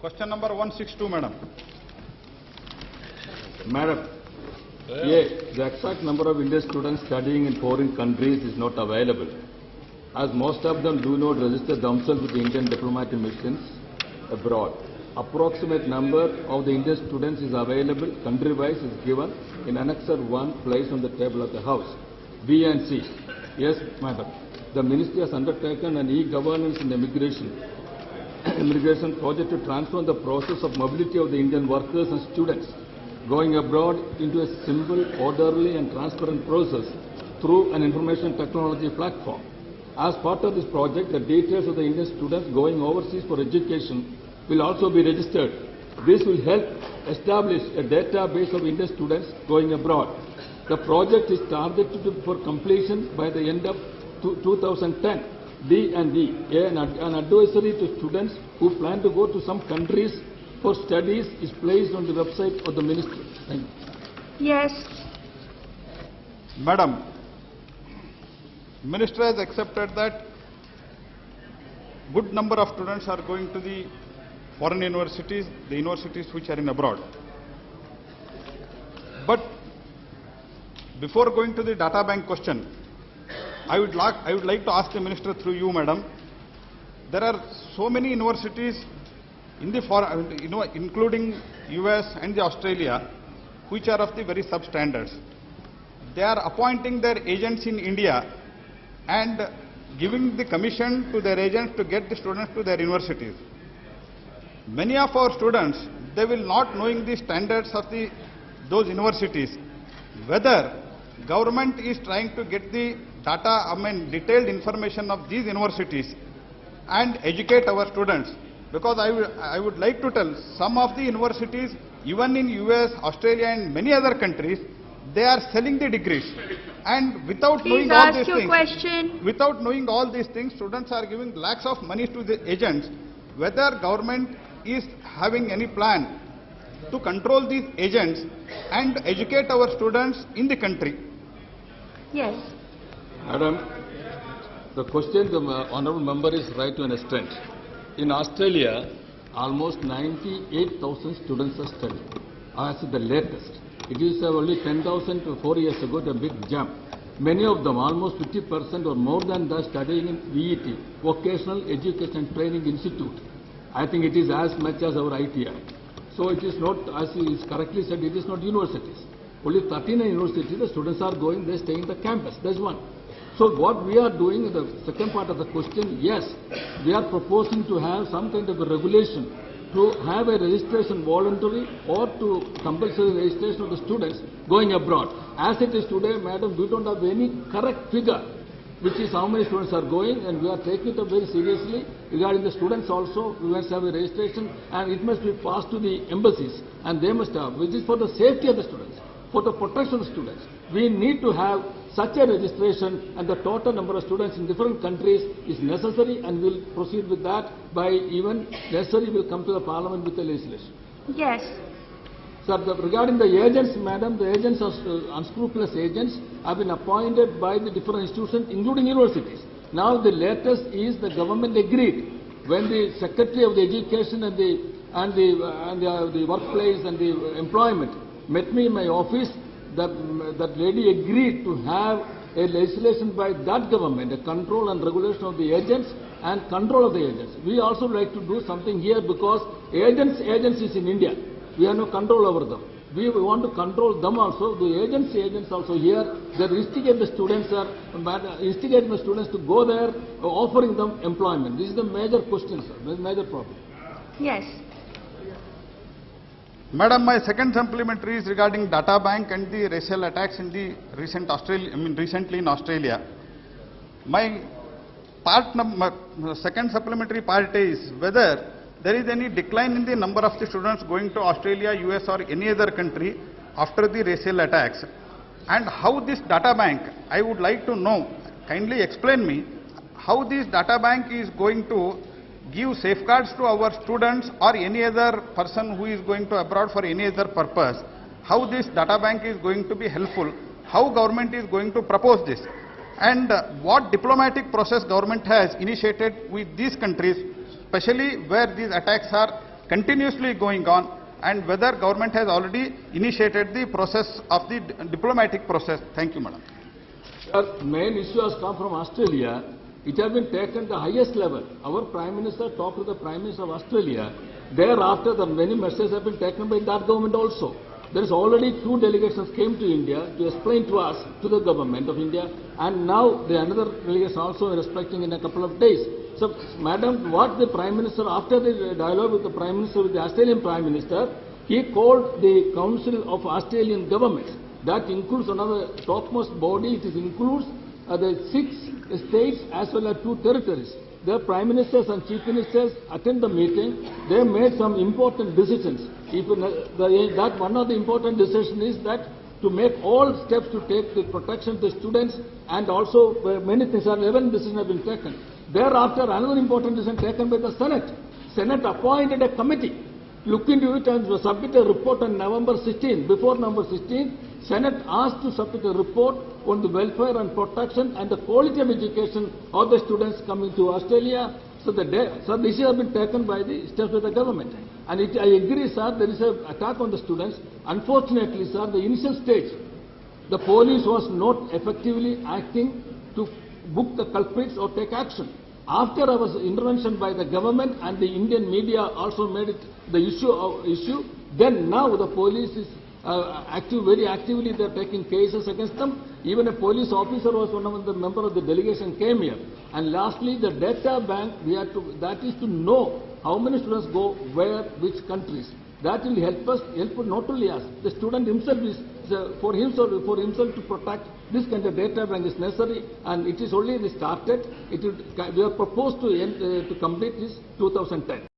Question number 162, madam. Madam, the exact number of Indian students studying in foreign countries is not available, as most of them do not register themselves with the Indian diplomatic missions abroad. Approximate number of the Indian students is available country-wise is given in Annexure 1 placed on the table of the House. B and C. Yes, madam. The Ministry has undertaken an e-governance and immigration project to transform the process of mobility of the Indian workers and students going abroad into a simple, orderly and transparent process through an information technology platform. As part of this project, the details of the Indian students going overseas for education will also be registered. This will help establish a database of Indian students going abroad. The project is targeted for completion by the end of 2010. D and D, an advisory to students who plan to go to some countries for studies is placed on the website of the ministry. Thank you. Yes. Madam, Minister has accepted that good number of students are going to the foreign universities, the universities which are in abroad. But before going to the data bank question, I would like to ask the Minister through you, madam. There are so many universities in the foreign, including US and the Australia, which are of the very substandards. They are appointing their agents in India and giving the commission to their agents to get the students to their universities. Many of our students, they will not knowing the standards of those universities, whether government is trying to get the data, detailed information of these universities and educate our students. Because I would like to tell, some of the universities, even in US, Australia and many other countries, they are selling the degrees. And without knowing all these things, without knowing all these things, students are giving lakhs of money to the agents. Whether government is having any plan to control these agents and educate our students in the country. Yes. Madam, the question the honourable member is right to an extent. In Australia, almost 98,000 students are studying, as the latest. It is only 10,000 4 years ago, the big jump. Many of them, almost 50% or more than that, studying in VET, Vocational Education and Training Institute. I think it is as much as our ITI. So it is not, as he is correctly said, it is not universities. Only 39 universities, the students are going, they stay in the campus. That's one. So what we are doing, the second part of the question, yes, we are proposing to have some kind of a regulation to have a registration voluntary or to compulsory registration of the students going abroad. As it is today, madam, we don't have any correct figure, which is how many students are going, and we are taking it up very seriously. Regarding the students also, we must have a registration and it must be passed to the embassies, and they must have, which is for the safety of the students, for the protection of the students. We need to have such a registration, and the total number of students in different countries is necessary, and we'll proceed with that by even necessary will come to the parliament with the legislation. Yes. Sir, regarding the agents, madam, the agents are unscrupulous agents have been appointed by the different institutions, including universities. Now the latest is the government agreed when the Secretary of the Education and the workplace and the employment met me in my office. That lady agreed to have a legislation by that government, a control and regulation of the agents and control of the agents. We also like to do something here because agencies in India, we have no control over them. We want to control them also. The agents also here, they instigate the students, instigating the students to go there, offering them employment. This is the major question, sir. This is the major problem. Yes. Madam, my second supplementary is regarding data bank and the racial attacks in the recently in Australia. My second supplementary part is whether there is any decline in the number of the students going to Australia, US or any other country after the racial attacks, and how this data bank, I would like to know, kindly explain me, how this data bank is going to give safeguards to our students or any other person who is going to abroad for any other purpose, how this data bank is going to be helpful, how government is going to propose this, and what diplomatic process government has initiated with these countries, especially where these attacks are continuously going on, and whether government has already initiated the process of the diplomatic process. Thank you, madam. Sir, main issue has come from Australia. It has been taken the highest level. Our Prime Minister talked to the Prime Minister of Australia. Thereafter, the many measures have been taken by that government also. There is already 2 delegations came to India to explain to us, to the government of India, and now the another delegation also is expecting in a couple of days. So, madam, what the Prime Minister, after the dialogue with the Prime Minister, with the Australian Prime Minister, he called the Council of Australian Governments. That includes another topmost body. It includes the 6 states as well as 2 territories. The Prime Ministers and Chief Ministers attend the meeting. They made some important decisions. That one of the important decisions is that to make all steps to take the protection to the students, and also many things, 11 decisions have been taken. Thereafter, another important decision taken by the Senate. Senate appointed a committee, look into it and submit a report on November 16. Before November 16, Senate asked to submit a report on the welfare and protection and the quality of education of the students coming to Australia. So this has been taken by the steps of the government. And I agree, sir, there is an attack on the students. Unfortunately, sir, the initial stage, the police was not effectively acting to book the culprits or take action. After our intervention by the government and the Indian media also made it the issue, then now the police is very actively they are taking cases against them. Even a police officer was one of the members of the delegation came here. And lastly, the data bank, that is to know how many students go where, which countries. That will help us, not only us, the student himself is, for himself to protect, this kind of data bank is necessary, and it is only started. We are proposed to complete this 2010.